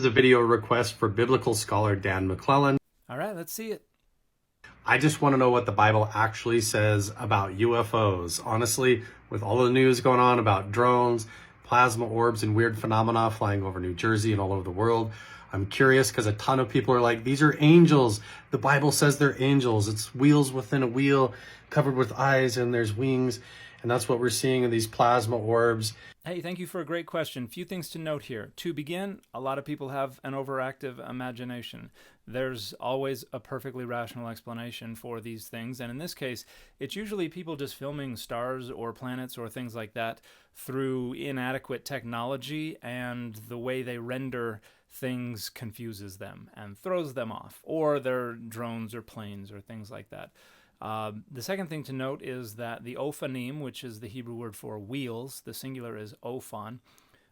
is a video request for biblical scholar Dan McClellan. All right, let's see it. I just want to know what the Bible actually says about UFOs. Honestly, with all the news going on about drones, plasma orbs, and weird phenomena flying over New Jersey and all over the world, I'm curious because a ton of people are like, these are angels. The Bible says they're angels. It's wheels within a wheel covered with eyes and there's wings. And that's what we're seeing in these plasma orbs. Hey, thank you for a great question. Few things to note here. To begin, a lot of people have an overactive imagination. There's always a perfectly rational explanation for these things, and in this case, it's usually people just filming stars or planets or things like that through inadequate technology, and the way they render things confuses them and throws them off, or they're drones or planes or things like that. The second thing to note is that the ophanim, which is the Hebrew word for wheels, the singular is ophon,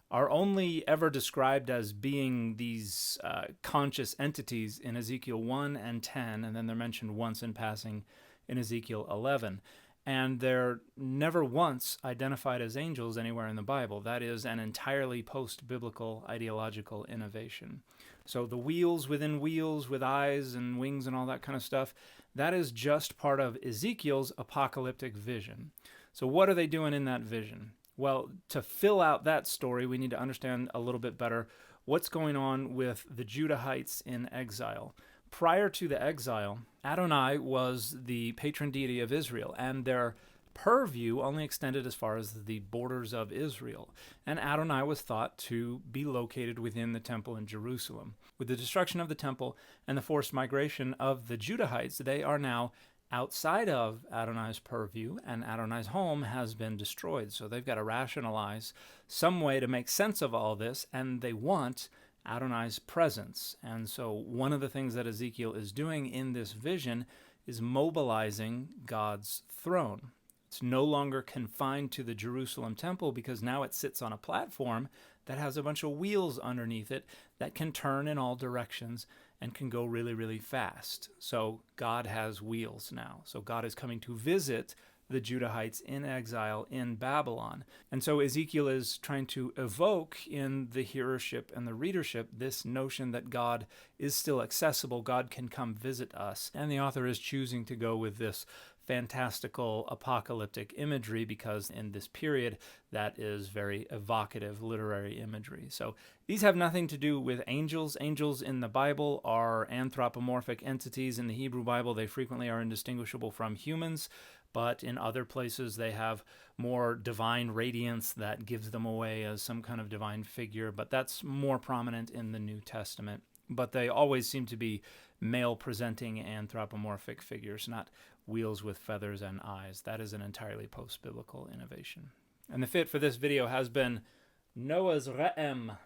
are only ever described as being these conscious entities in Ezekiel 1 and 10, and then they're mentioned once in passing in Ezekiel 11. And they're never once identified as angels anywhere in the Bible. That is an entirely post-biblical ideological innovation. So the wheels within wheels with eyes and wings and all that kind of stuff, that is just part of Ezekiel's apocalyptic vision. So what are they doing in that vision? Well, to fill out that story, we need to understand a little bit better what's going on with the Judahites in exile. Prior to the exile, Adonai was the patron deity of Israel, and their purview only extended as far as the borders of Israel. And Adonai was thought to be located within the temple in Jerusalem. With the destruction of the temple and the forced migration of the Judahites, they are now outside of Adonai's purview, and Adonai's home has been destroyed. So they've got to rationalize some way to make sense of all this, and they want Adonai's presence. And so one of the things that Ezekiel is doing in this vision is mobilizing God's throne. It's no longer confined to the Jerusalem temple because now it sits on a platform that has a bunch of wheels underneath it that can turn in all directions and can go really, really fast. So God has wheels now. So God is coming to visit the Judahites in exile in Babylon. And so Ezekiel is trying to evoke in the hearership and the readership this notion that God is still accessible, God can come visit us. And the author is choosing to go with this fantastical apocalyptic imagery because in this period that is very evocative literary imagery. So these have nothing to do with angels. Angels in the Bible are anthropomorphic entities. In the Hebrew Bible, they frequently are indistinguishable from humans, but in other places they have more divine radiance that gives them away as some kind of divine figure, but that's more prominent in the New Testament. But they always seem to be male-presenting anthropomorphic figures, not wheels with feathers and eyes. That is an entirely post-biblical innovation. And the fit for this video has been Noah's Re'em.